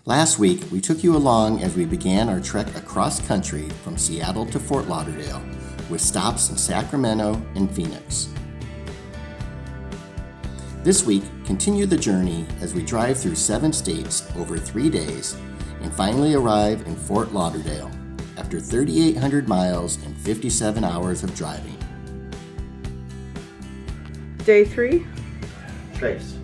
Last week, we took you along as we began our trek across country from Seattle to Fort Lauderdale, with stops in Sacramento and Phoenix. This week, continue the journey as we drive through 7 states over 3 days and finally arrive in Fort Lauderdale after 3,800 miles and 57 hours of driving. Day 3. Trace.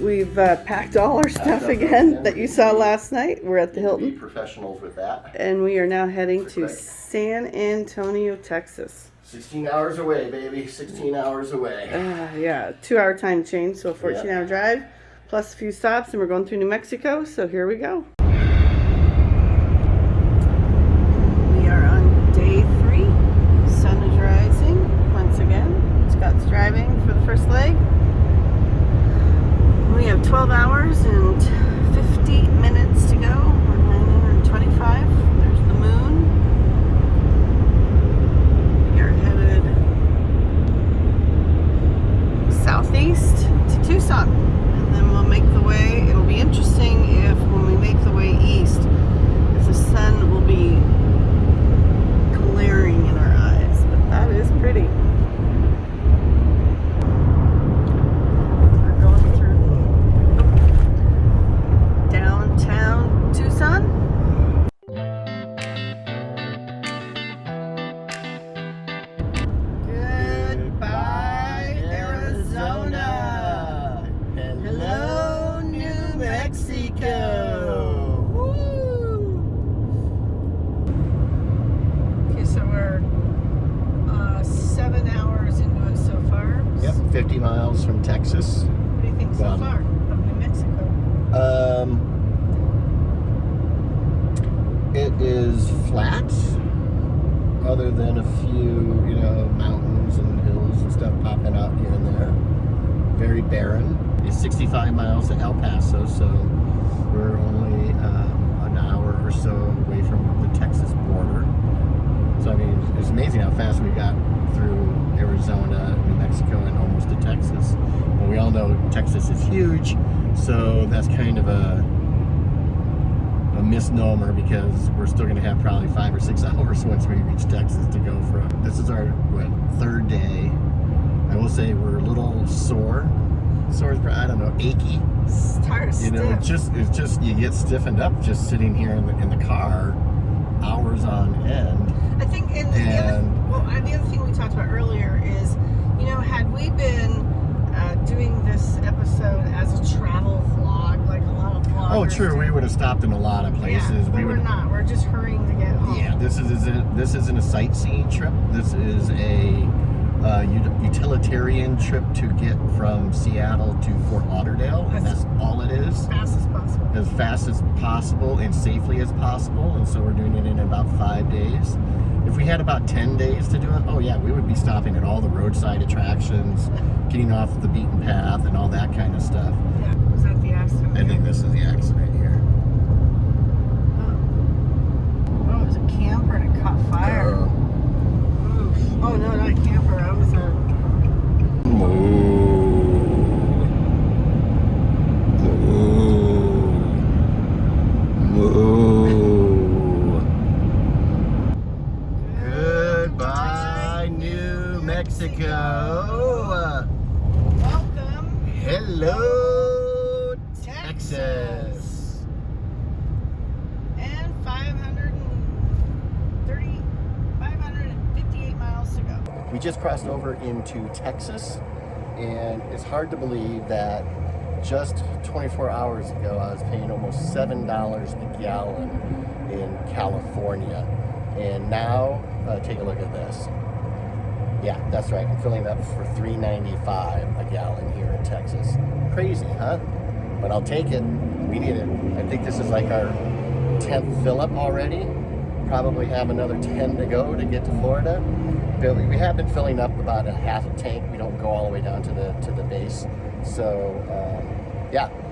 We've packed all our stuff again that you saw last night. We're at the Hilton. Be professionals with that. And we are now heading to San Antonio, Texas. 16 hours away, baby. 16 hours away. Yeah, 2-hour time change, so 14-hour drive, plus a few stops, and we're going through New Mexico, so here we go. We are on day 3. Sun is rising once again. Scott's driving for the first leg. We have 12 hours and 50 minutes to go. We're 925. There's the moon. We are headed southeast to Tucson. And then we'll make the way. It'll be interesting if when we make the way east, if the sun will be glaring in our eyes. But that is pretty. Okay, so we're 7 hours into it so far. Yep, 50 miles from Texas. What do you think so far of New Mexico? It is flat, other than a few, mountains and hills and stuff popping out here and there. Very barren. It's 65 miles to El Paso, so we're only an hour or so away from the Texas border. So, I mean, it's amazing how fast we got through Arizona, New Mexico, and almost to Texas. And we all know Texas is huge, so that's kind of a misnomer because we're still going to have probably 5 or 6 hours once we reach Texas to go from. This is our, 3rd day. I will say we're a little sore. Sore is, I don't know, achy. Tired of stiff. It's just you get stiffened up just sitting here in the car hours on end. I think, the other thing we talked about earlier is, had we been doing this episode as a travel vlog, like a lot of vloggers. Oh, true. We would have stopped in a lot of places. Yeah, but we're not. We're just hurrying to get home. Yeah, this isn't a sightseeing trip. This is a utilitarian trip to get from Seattle to Fort Lauderdale, and that's all it is. As fast as possible and safely as possible, and so we're doing it in about 5 days. If we had about 10 days to do it, we would be stopping at all the roadside attractions, getting off the beaten path and all that kind of stuff. Yeah. Was that the accident? I think this is the accident here. Oh, it was a camper and it caught fire. Oh, no, not a camper. That was a... Goodbye, New Mexico. Welcome. Hello, Texas. And 558 miles to go. We just crossed over into Texas, and it's hard to believe that just 24 hours ago I was paying almost $7 a gallon in California, and now take a look at this. Yeah, that's right. I'm filling up for $3.95 a gallon here in Texas. Crazy, huh? But I'll take it. We need it. I think this is like our 10th fill up already. Probably have another 10 to go to get to Florida. We have been filling up about a half a tank. We don't go all the way down to the base. So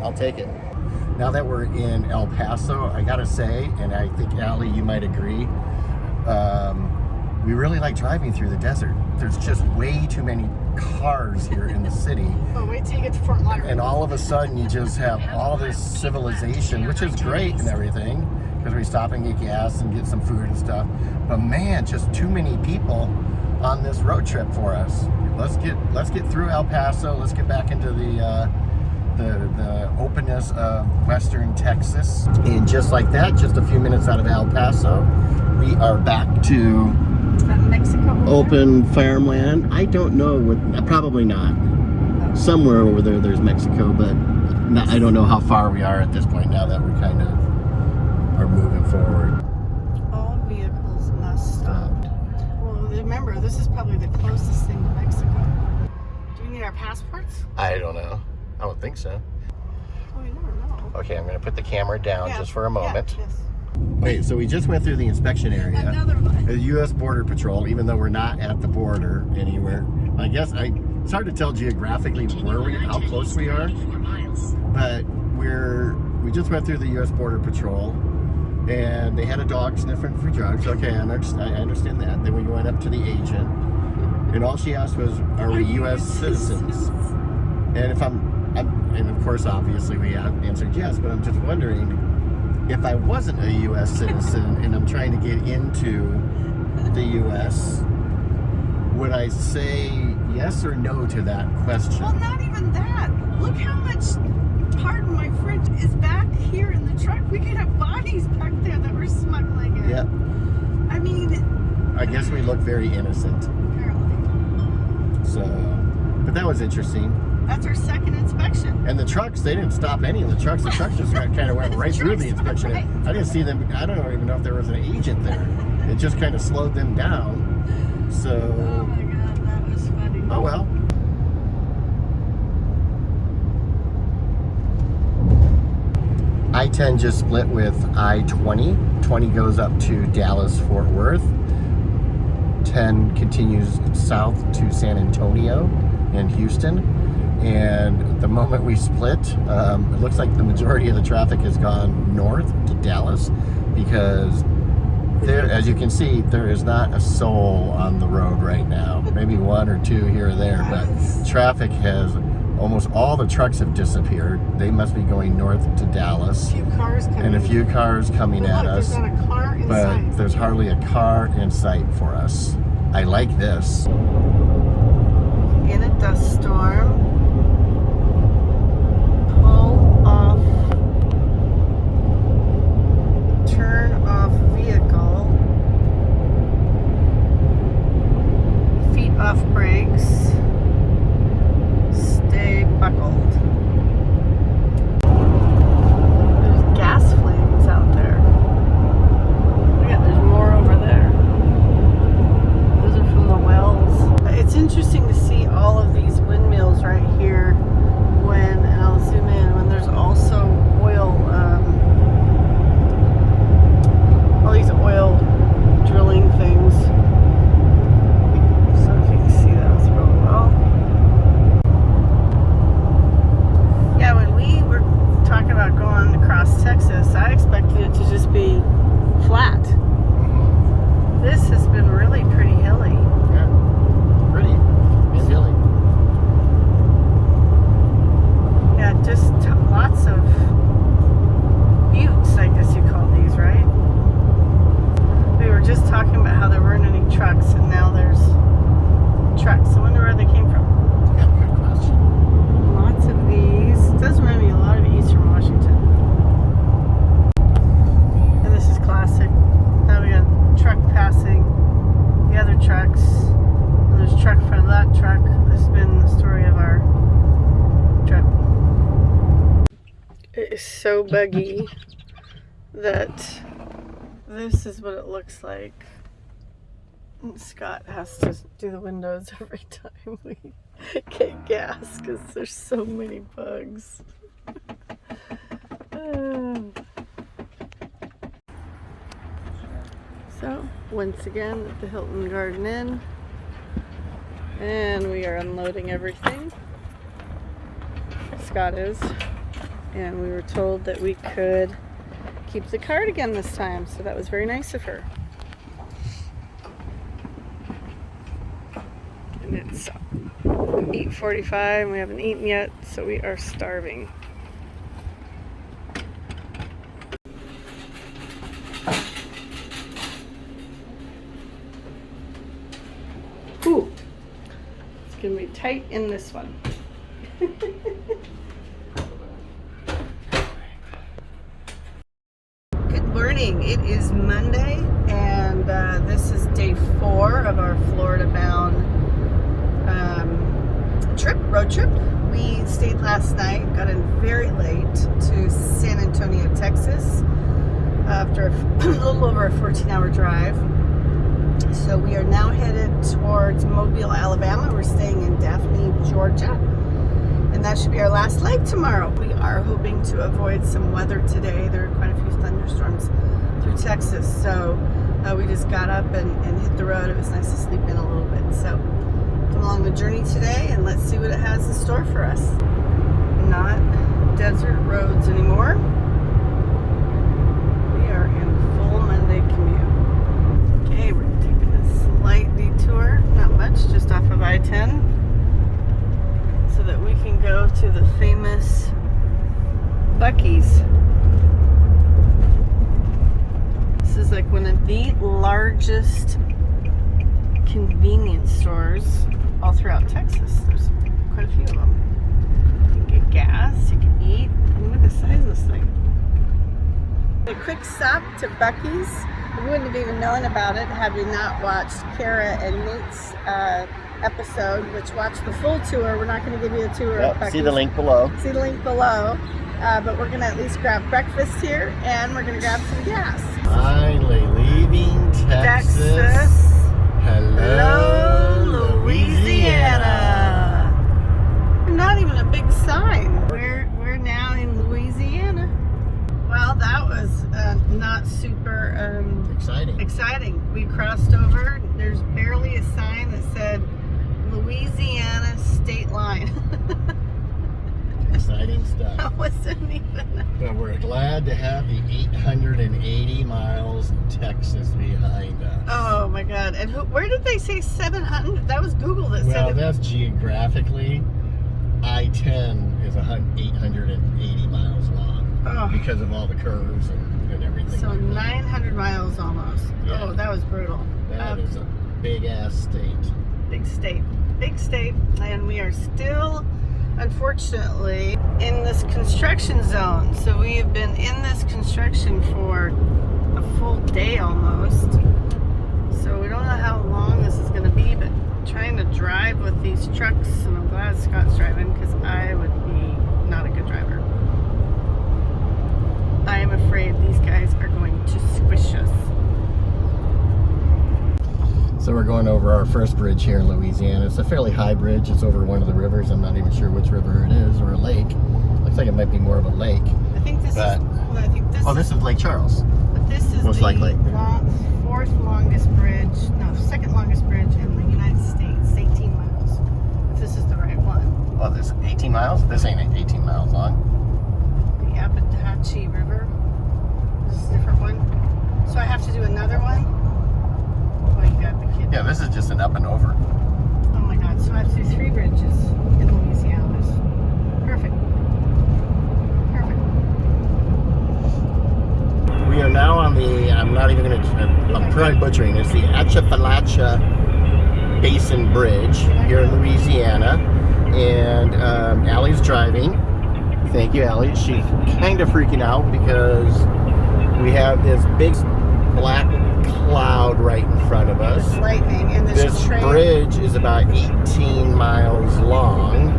I'll take it. Now that we're in El Paso, I gotta say, and I think Allie, you might agree, we really like driving through the desert. There's just way too many cars here in the city. Well, wait till you get to Fort Lauderdale. And all of a sudden you just have all this civilization, which is great and everything, because we stop and get gas and get some food and stuff. But man, just too many people on this road trip for us. Let's get through El Paso. Let's get back into the openness of Western Texas. And just like that, just a few minutes out of El Paso, we are back to Mexico. Open farmland. I don't know what, probably not. Somewhere over there, there's Mexico, but I don't know how far we are at this point now that we kind of are moving forward. All vehicles must stop. Well, remember, this is probably the closest thing to Mexico. Do we need our passports? I don't know. I don't think so. Well, we never know. Okay, I'm going to put the camera down just for a moment. Yeah, yes. Wait, so we just went through the inspection area. Another one. The U.S. Border Patrol, even though we're not at the border anywhere. I guess it's hard to tell geographically how close we are. But we just went through the U.S. Border Patrol, and they had a dog sniffing for drugs. Okay, I understand that. Then we went up to the agent, and all she asked was, "Are we U.S. citizens?" And and of course, obviously, we answered yes. But I'm just wondering, if I wasn't a U.S. citizen and I'm trying to get into the U.S., would I say yes or no to that question? Well, not even that. Look how much, pardon my French, is back here in the truck. We could have bodies back there that we're smuggling in. Yep. I mean... I guess we look very innocent. Apparently. So, but that was interesting. That's our second inspection. And the trucks, they didn't stop any of the trucks. The trucks just kind of went right through the inspection. Right. I didn't see them. I don't even know if there was an agent there. It just kind of slowed them down. So. Oh my God, that was funny. Oh well. I-10 just split with I-20. 20 goes up to Dallas, Fort Worth. 10 continues south to San Antonio and Houston. And the moment we split, it looks like the majority of the traffic has gone north to Dallas, because there, as you can see, there is not a soul on the road right now. Maybe one or two here or there, but traffic has, almost all the trucks have disappeared. They must be going north to Dallas. A few cars coming. And a few cars coming Look, at us. There's not a car in But sight. there's hardly a car in sight for us. I like this. In a dust storm. Pull off. Turn off vehicle. Feet off brakes. Stay buckled. There's gas flames out there. Yeah, there's more over there. Those are from the wells. It's interesting to see all of these windmills right here when, and I'll zoom in, when there's also oil, all these oil drilling things. So if you can see those really well. Yeah, when we were talking about going across Texas, I expected it to just be flat. This has been really pretty hilly. Yeah, pretty and hilly. Yeah, just lots of buttes, I guess you call these, right? We were just talking about how there weren't any trucks, and now there's trucks. I wonder where they came from. Yeah, good question. Lots of these. It does remind me a lot of Eastern Washington. And this is classic. Now we got a truck passing the other trucks. And there's a truck in front of that truck. This has been the story of our trip. It is so buggy that this is what it looks like. And Scott has to do the windows every time we get gas because there's so many bugs. So, once again at the Hilton Garden Inn, and we are unloading everything. Scott is, and we were told that we could keep the cardigan this time, so that was very nice of her. And it's 8:45 and we haven't eaten yet, so we are starving. Ooh, it's gonna be tight in this one. Good morning. It is Monday, and this is day 4 of our Florida-bound road trip. We stayed last night, got in very late to San Antonio, Texas, after a little over a 14-hour drive. So we are now headed towards Mobile, Alabama. We're staying in Daphne, Georgia, and that should be our last leg tomorrow. We are hoping to avoid some weather today. There are quite a few thunderstorms through Texas, so we just got up and hit the road. It was nice to sleep in a little bit. So come along the journey today, and let's see what it has in store for us. Not desert roads anymore. We are in full Monday commute. Okay, we're taking a slight detour, not much, just off of I-10, so that we can go to the famous Buc-ees. This is like one of the largest convenience stores all throughout Texas. There's quite a few of them. You can get gas, you can eat. Look at the size of this thing. A quick stop to Buc-ees. We wouldn't have even known about it had we not watched Kara and Nate's episode, which watched the full tour. We're not going to give you a tour of Buc-ees. See the link below. See the link below. But we're going to at least grab breakfast here, and we're going to grab some gas. Finally leaving Texas. Hello, Louisiana. Not even a big sign. We're now in Louisiana. Well, that was not super exciting. We crossed over. There's barely a sign that said Louisiana state line. Exciting stuff. That wasn't even. But we're glad to have the 880 miles of Texas behind us. Oh my God! And where did they say 700? That was Google that said. Well, that's geographically. I-10 is 880 miles long because of all the curves and everything. So like 900 miles almost. Yeah. Oh, that was brutal. That is a big-ass state. Big state. And we are still, unfortunately, in this construction zone. So we have been in this construction for a full day almost. So we don't know how long this is going to be, but trying to drive with these trucks, and I'm glad Scott's driving because I would be not a good driver. I am afraid these guys are going to squish us. So we're going over our first bridge here in Louisiana. It's a fairly high bridge. It's over one of the rivers. I'm not even sure which river it is, or a lake. Looks like it might be more of a lake. I think this is Lake Charles. But this is most the likely. Fourth longest bridge, second longest bridge in the United States, 18 miles. If this is the right one. Oh, this 18 miles? This ain't 18 miles long. The Apalachicola River. This is a different one. So I have to do another one? Oh, you got the kid. Yeah, this is just an up and over. Oh my God, so I have to do 3 bridges in Louisiana. Perfect. We are now on the, I'm probably butchering this, the Atchafalaya Basin Bridge here in Louisiana. And Allie's driving. Thank you, Allie. She's kind of freaking out because we have this big black cloud right in front of us. This lightning and this bridge is about 18 miles long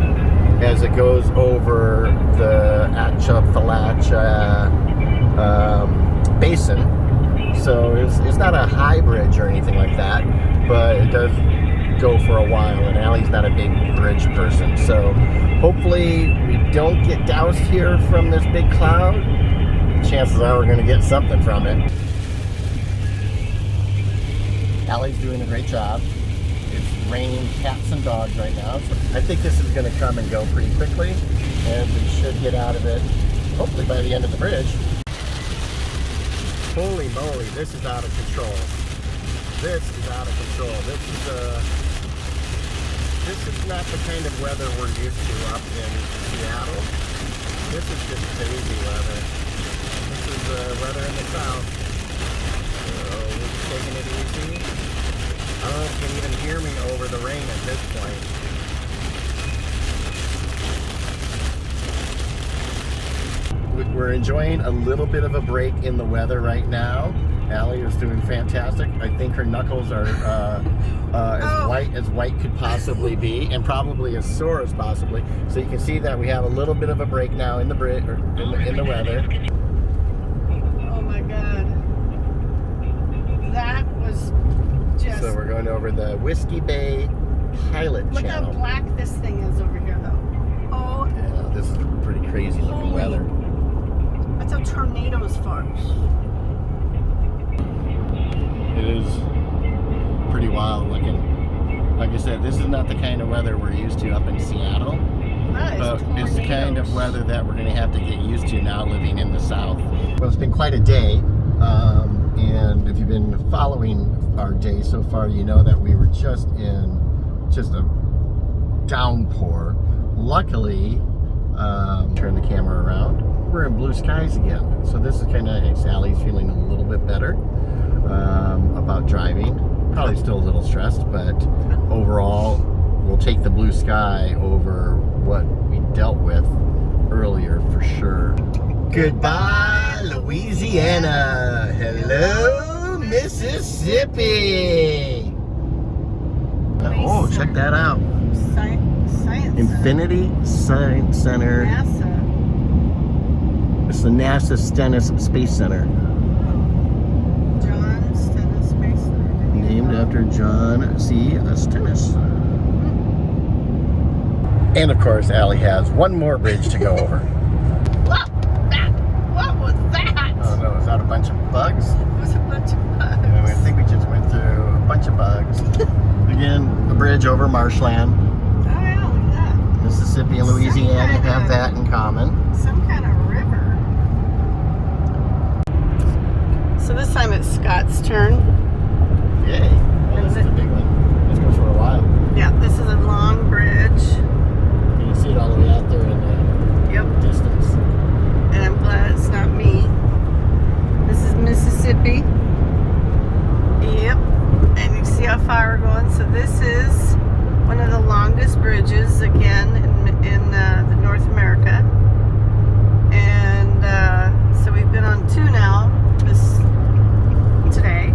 as it goes over the Atchafalaya Basin. So it's not a high bridge or anything like that, but it does go for a while, and Allie's not a big bridge person. So hopefully we don't get doused here from this big cloud. Chances are we're going to get something from it. Allie's doing a great job. It's raining cats and dogs right now, so I think this is going to come and go pretty quickly, and we should get out of it hopefully by the end of the bridge. Holy moly, this is out of control. This is out of control. This is This is not the kind of weather we're used to up in Seattle. This is just crazy weather. This is weather in the south. So we're just taking it easy. I don't know if you can even hear me over the rain at this point. We're enjoying a little bit of a break in the weather right now. Allie is doing fantastic. I think her knuckles are as white could possibly be, and probably as sore as possibly. So you can see that we have a little bit of a break now in the in the weather. Oh my God, that was just. So we're going over the Whiskey Bay Pilot Look Channel. how black this thing is over here, though. Oh, Yeah, this is pretty crazy looking weather. that's how tornadoes fart. It is pretty wild looking. Like I said, this is not the kind of weather we're used to up in Seattle. That is It's the kind of tornadoes. weather that we're going to have to get used to now living in the South. Well, it's been quite a day. And if you've been following our day so far, you know that we were just in a downpour. Luckily, turn the camera around, we're in blue skies again. So this is kind of nice. Allie's feeling a little bit better about driving. Probably still a little stressed, but overall, we'll take the blue sky over what we dealt with earlier for sure. Goodbye, Louisiana. Hello, Mississippi. Oh, check that out. Science Infinity Science Center. NASA. It's the NASA Stennis Space Center. John Stennis Space Center. Named after John C. Stennis. And of course, Allie has one more bridge to go over. What was that? Oh no, is that a bunch of bugs? It was a bunch of bugs. I think we just went through a bunch of bugs. Again, a bridge over marshland. Oh yeah, look at that. Mississippi and Louisiana have that in common. Some kind of river. So this time it's Scott's turn. Yay. Well, this is a big one. Let's go for a while. Yeah, this is a long bridge. You can see it all the way out there in the Yep. distance. And I'm glad it's not me. This is Mississippi. Yep. And you see how far we're going. So this is one of the longest bridges again in the North America. And so we've been on two now today.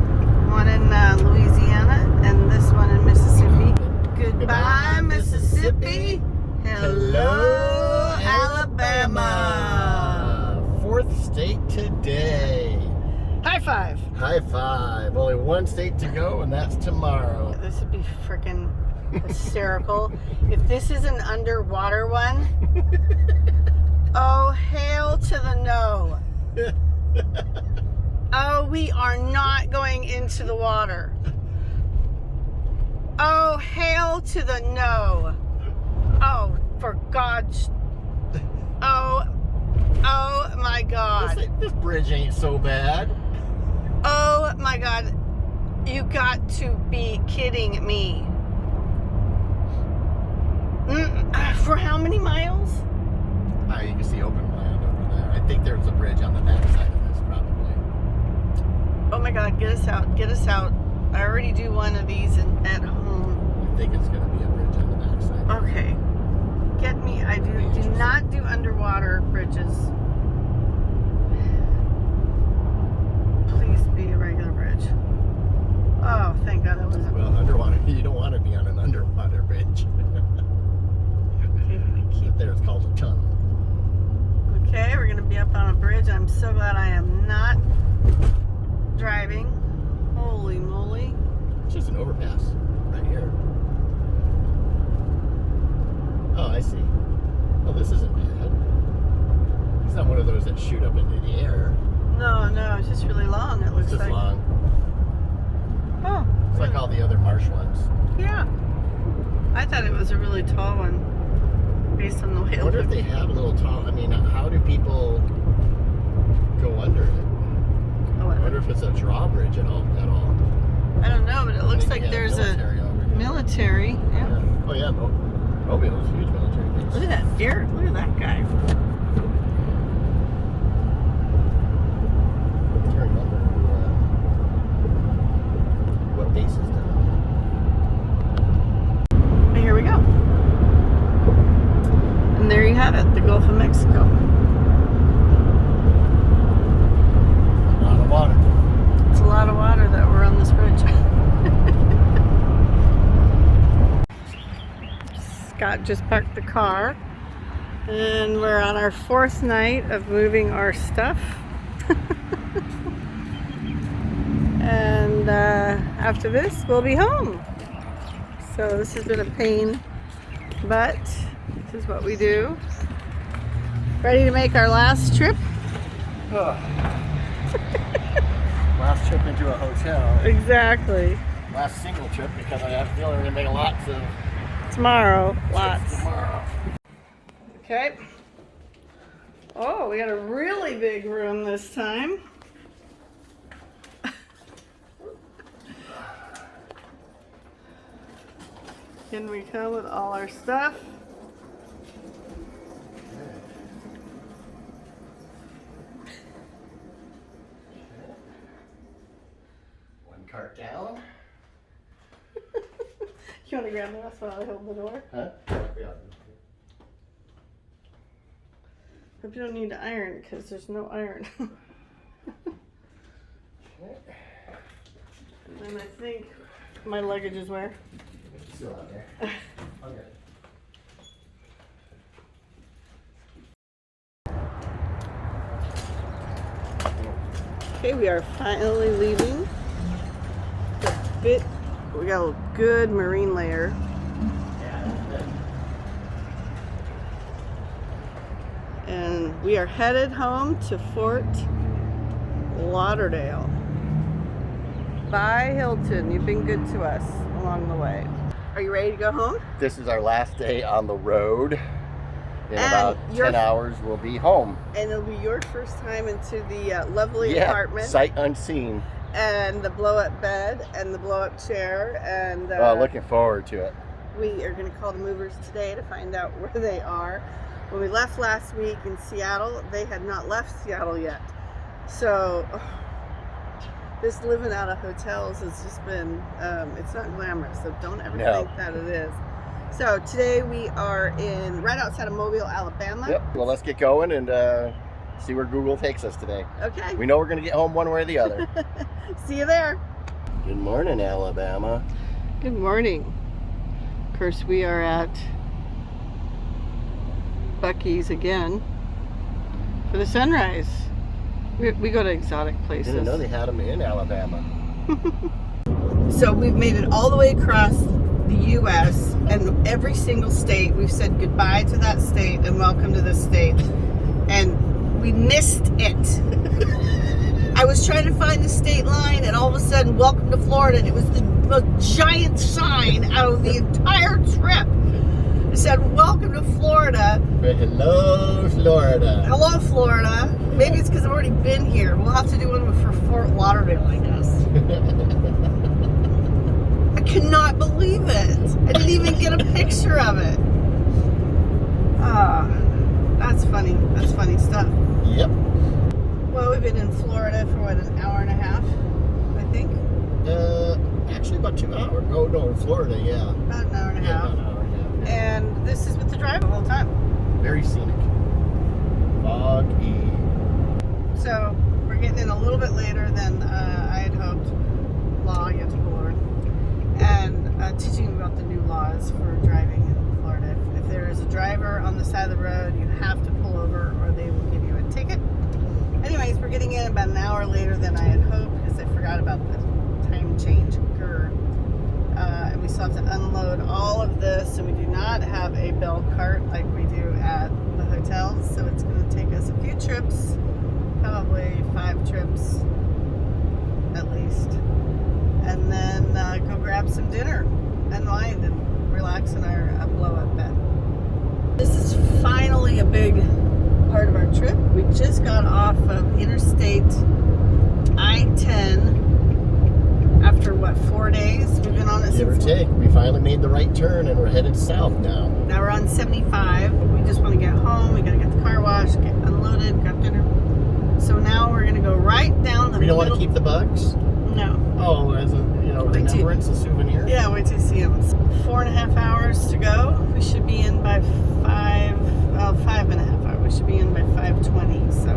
One in Louisiana and this one in Mississippi. Goodbye, Mississippi. Hello, Alabama. Fourth state today. High five. High five. Only one state to go, and that's tomorrow. This would be freaking hysterical. If this is an underwater one, oh, hail to the no. Oh, we are not going into the water. Oh, hail to the no. Oh, for God's... Oh my God. This bridge ain't so bad. Oh my God. You got to be kidding me. For how many miles? You can see open land over there. I think there's a bridge on the back side of this, probably. Oh my God, get us out, get us out. I already do one of these at home. I think it's going to be a bridge on the back side. Okay. Get me, I do not do underwater bridges. Please be a regular bridge. Oh, thank God that wasn't. Well, underwater, you don't want to be on an underwater bridge. Up there, it's called a tunnel. Okay, we're gonna be up on a bridge. I'm so glad I am not driving. Holy moly. It's just an overpass right here. Oh, I see. Oh, this isn't bad. It's not one of those that shoot up into the air. No, it's just really long, it looks It's just like. long. Oh. It's like all the other marsh ones. Yeah. I thought it was a really tall one, based on the way I wonder if they have a little tall. I mean, how do people go under it? Oh, I wonder if it's a drawbridge at all. I don't know, but it looks Maybe like they have there's a military over here. military. Yeah. Oh Oh yeah, Mobile is a huge military base. Look at that deer. Look at that guy. I'm trying to remember what base is that. And here we go. And there you have it, the Gulf of Mexico. A lot of water. It's a lot of water that we're on this bridge. Scott just parked the car, and we're on our 4th night of moving our stuff. And after this, we'll be home. So this has been a pain, but this is what we do. Ready to make our last trip? Last trip into a hotel. Exactly. Last single trip, because I have a feeling we're gonna make lots of Tomorrow, trips lots. tomorrow. Okay. Oh, we got a really big room this time. In we come with all our stuff. One cart down. You want to grab this while I hold the door? Huh? Yeah. Hope you don't need to iron because there's no iron. And then I think my luggage is where? Still out there. Okay. Okay, we are finally leaving. We got a good marine layer. And we are headed home to Fort Lauderdale. Bye, Hilton. You've been good to us along the way. Are you ready to go home? This is our last day on the road. In And about 10 hours, we'll be home. And it'll be your first time into the lovely apartment. Sight unseen. And the blow-up bed and the blow-up chair. And Looking forward to it. we are going to call the movers today to find out where they are. When we left last week in Seattle, they had not left Seattle yet. So this living out of hotels has just been, it's not glamorous, so don't ever think that it is. So today we are right outside of Mobile, Alabama. Yep. Well, let's get going and see where Google takes us today. Okay. We know we're going to get home one way or the other. See you there. Good morning, Alabama. Good morning. Of course, we are at buc-ees again for the sunrise. We go to exotic places. Didn't know they had them in Alabama. So we've made it all the way across the U.S. and every single state. We've said goodbye to that state and welcome to this state. And we missed it. I was trying to find the state line and all of a sudden, welcome to Florida. And it was the most giant sign out of the entire trip. It said, welcome to Florida. But hello, Florida. Hello, Florida. Maybe it's because I've already been here. We'll have to do one for Fort Lauderdale, I guess. I cannot believe it. I didn't even get a picture of it. That's funny. That's funny stuff. Yep. Well, we've been in Florida for what, an hour and a half, I think? Actually about 2 hours. Oh, no, in Florida, yeah. About an hour and a half. About an hour, yeah. And this is with the driver the whole time. Very scenic. Foggy. So we're getting in a little bit later than I had hoped. Law, you have to pull over. And teaching about the new laws for driving in Florida. If there is a driver on the side of the road, you have to pull over or they will give you a ticket. Anyways, we're getting in about an hour later than I had hoped because I forgot about the time change. And we still have to unload all of this, and we do not have a bell cart like we do at the hotels, so it's going to take us a few trips, probably 5 trips at least, and then go grab some dinner, unwind, and relax in our blow-up bed. This is finally a big part of our trip. We just got off of Interstate I-10 after what, 4 days? We've been on it Give or since take. We finally made the right turn and we're headed south now. Now we're on 75. We just want to get home. We got to get the car washed, get unloaded, got dinner. So now we're going to go right down the We don't middle. want to keep the bugs? No. Oh, as a, remembrance, a souvenir? Yeah, wait till you see them. 4.5 hours to go. We should be in by 5.5 hours. We should be in by 5:20. So,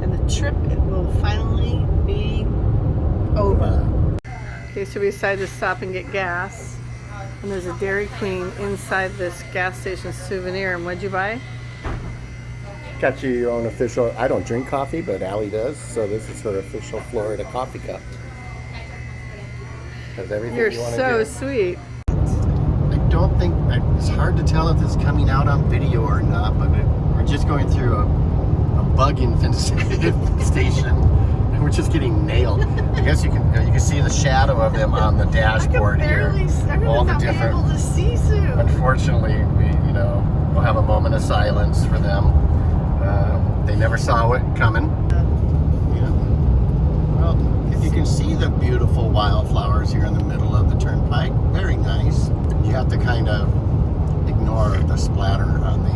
and the trip, it will finally be over. Okay, so we decided to stop and get gas. And there's a Dairy Queen inside this gas station souvenir. And what'd you buy? Got you your own official, I don't drink coffee, but Allie does, so this is her official Florida coffee cup. Has everything You're you want so to do. sweet. I don't think, it's hard to tell if this is coming out on video or not, but we're just going through a bug infestation, and we're just getting nailed. I guess you can see the shadow of them on the dashboard here. All the different. Able to see soon. Unfortunately, we'll have a moment of silence for them. They never saw it coming. Yeah. Well, if you can see the beautiful wildflowers here in the middle of the turnpike, very nice. You have to kind of ignore the splatter on the.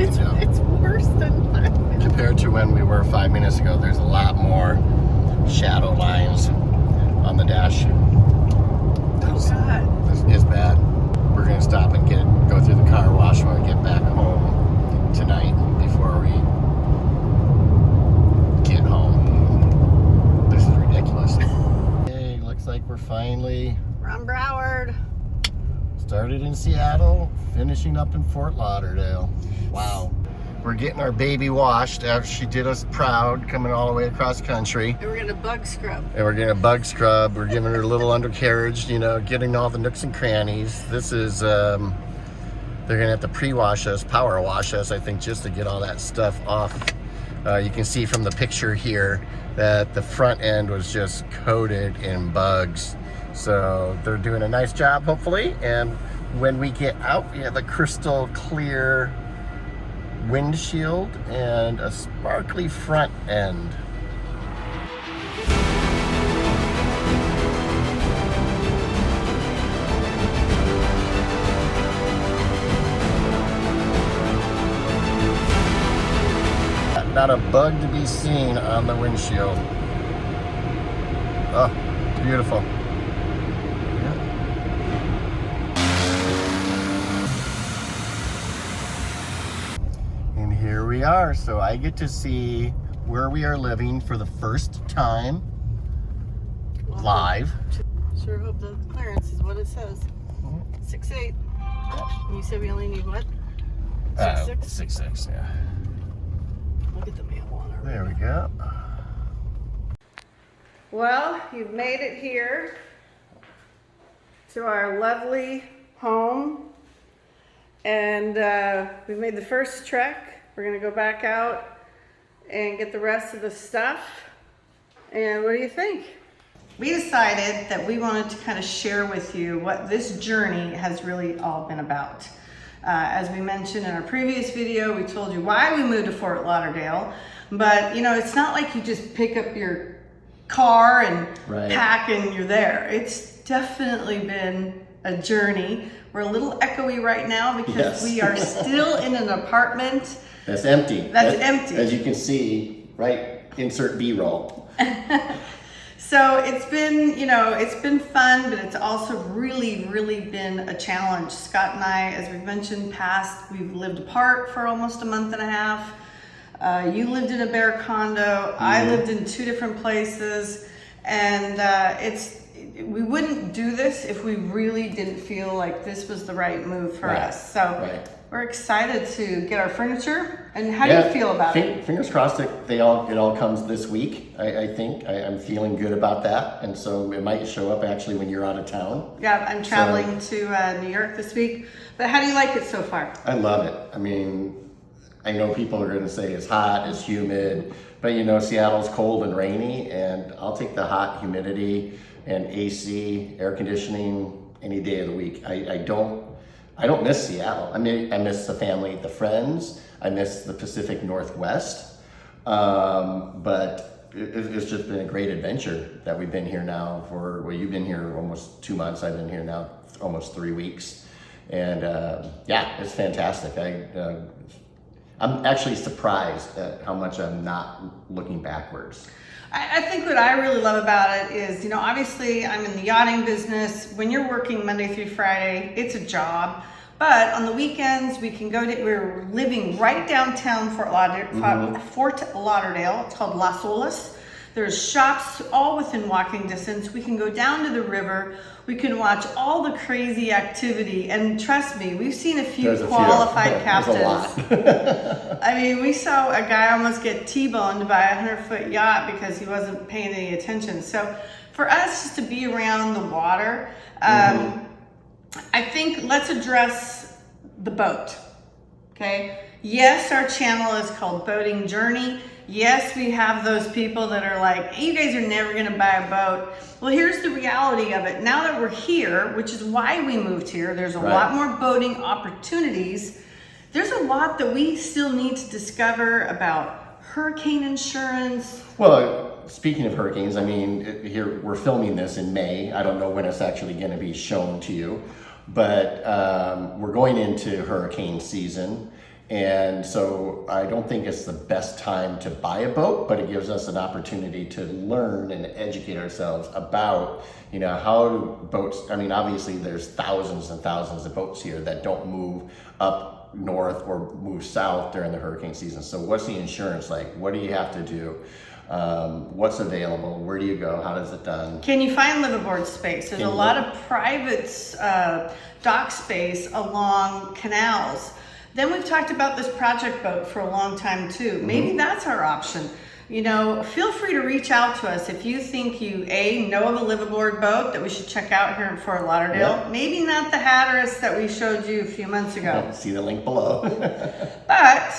It's worse than 5 minutes. Compared to when we were 5 minutes ago, there's a lot more shadow lines on the dash. Oh God. It's bad. We're gonna stop and go through the car wash when we get back home tonight before we get home. This is ridiculous. Okay, looks like we're finally We're on Broward. started in Seattle, finishing up in Fort Lauderdale. Wow. We're getting our baby washed after she did us proud, coming all the way across country. And we're gonna bug scrub. And we're getting a bug scrub. We're giving her a little undercarriage, getting all the nooks and crannies. This is, they're gonna have to pre-wash us, power wash us, I think, just to get all that stuff off. You can see from the picture here that the front end was just coated in bugs. So they're doing a nice job, hopefully. And when we get out, we have a crystal clear windshield and a sparkly front end. Not a bug to be seen on the windshield. Oh, beautiful. And here we are. So I get to see where we are living for the first time live. Sure hope the clearance is what it says. 6'8". You said we only need what? 6'6"? 6'6", yeah. Look at the mail on her. There we go. Well, you've made it here to our lovely home. And we've made the first trek. We're gonna go back out and get the rest of the stuff. And what do you think? We decided that we wanted to kind of share with you what this journey has really all been about. As we mentioned in our previous video, we told you why we moved to Fort Lauderdale, but it's not like you just pick up your car and pack and you're there. It's definitely been a journey. We're a little echoey right now because we are still in an apartment. That's empty. That's empty. As you can see, right, insert B-roll. So it's been, it's been fun, but it's also really, really been a challenge. Scott and I, as we've mentioned past, we've lived apart for almost a month and a half. You lived in a bare condo. I lived in 2 different places. And we wouldn't do this if we really didn't feel like this was the right move for us. So we're excited to get our furniture. And how do you feel about it? Fingers crossed it all comes this week. I think I'm feeling good about that, and so it might show up actually when you're out of town. Yeah, I'm traveling to New York this week. But how do you like it so far? I love it. I mean, I know people are going to say it's hot, it's humid, but Seattle's cold and rainy, and I'll take the hot, humidity, and AC, air conditioning any day of the week. I don't miss Seattle. I mean, I miss the family, the friends. I miss the Pacific Northwest. But it's just been a great adventure that we've been here now for, well, you've been here almost 2 months. I've been here now almost 3 weeks. And yeah, it's fantastic. I'm actually surprised at how much I'm not looking backwards. I think what I really love about it is, you know, obviously I'm in the yachting business. When you're working Monday through Friday, it's a job. But on the weekends, we can go to, we're living right downtown Fort Lauderdale. It's called Las Olas. There's shops all within walking distance. We can go down to the river. We can watch all the crazy activity. And trust me, we've seen a few qualified captains. I mean, we saw a guy almost get T-boned by a 100-foot yacht because he wasn't paying any attention. So for us, just to be around the water, I think let's address the boat, okay? Yes, our channel is called Boating Journey. Yes, we have those people that are like, hey, you guys are never gonna buy a boat. Well, here's the reality of it. Now that we're here, which is why we moved here, there's a lot more boating opportunities. There's a lot that we still need to discover about hurricane insurance. Well, speaking of hurricanes, I mean, here we're filming this in May. I don't know when it's actually going to be shown to you, but we're going into hurricane season. And so I don't think it's the best time to buy a boat, but it gives us an opportunity to learn and educate ourselves about, you know, how do boats, I mean, obviously there's thousands and thousands of boats here that don't move up north or move south during the hurricane season. So what's the insurance like? What do you have to do? What's available? Where do you go? How does it done? Can you find liveaboard space? There's a lot of private dock space along canals. Then we've talked about this project boat for a long time too. Maybe that's our option. You know, feel free to reach out to us if you think you know of a liveaboard boat that we should check out here in Fort Lauderdale. Maybe not the Hatteras that we showed you a few months ago. See the link below. But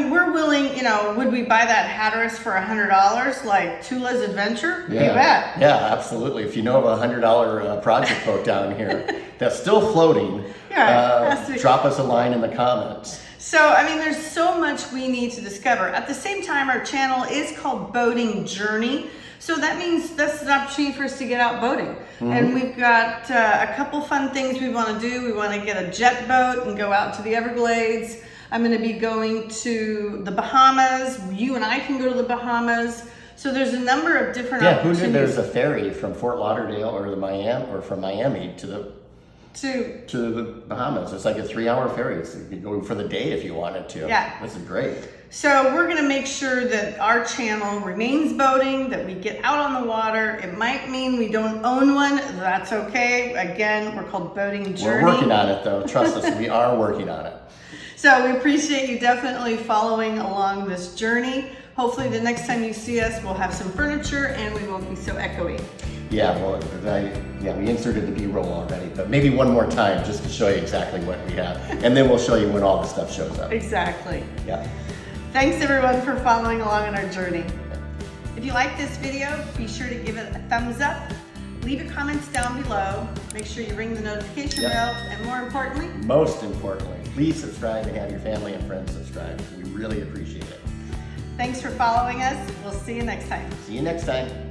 we're willing, you know, would we buy that Hatteras for $100 like Tula's Adventure? You bet. Yeah, absolutely. If you know of a $100 project boat down here that's still floating, drop us a line in the comments. So, I mean, there's so much we need to discover. At the same time, our channel is called Boating Journey. So that means that's an opportunity for us to get out boating. And we've got a couple fun things we want to do. We want to get a jet boat and go out to the Everglades. I'm going to be going to the Bahamas. You and I can go to the Bahamas. So there's a number of different opportunities. Who knew there's a ferry from Fort Lauderdale or from Miami to the Bahamas? It's like a 3-hour ferry. You could go for the day if you wanted to. Yeah. This is great. So we're going to make sure that our channel remains boating, that we get out on the water. It might mean we don't own one. That's okay. Again, we're called Boating Journey. We're working on it though. Trust us, we are working on it. So we appreciate you definitely following along this journey. Hopefully the next time you see us, we'll have some furniture and we won't be so echoey. Yeah, well, we inserted the B-roll already, but maybe one more time just to show you exactly what we have. And then we'll show you when all the stuff shows up. Exactly. Yeah. Thanks everyone for following along on our journey. If you like this video, be sure to give it a thumbs up. Leave your comments down below. Make sure you ring the notification bell. And most importantly, please subscribe and have your family and friends subscribe. We really appreciate it. Thanks for following us. We'll see you next time. See you next time.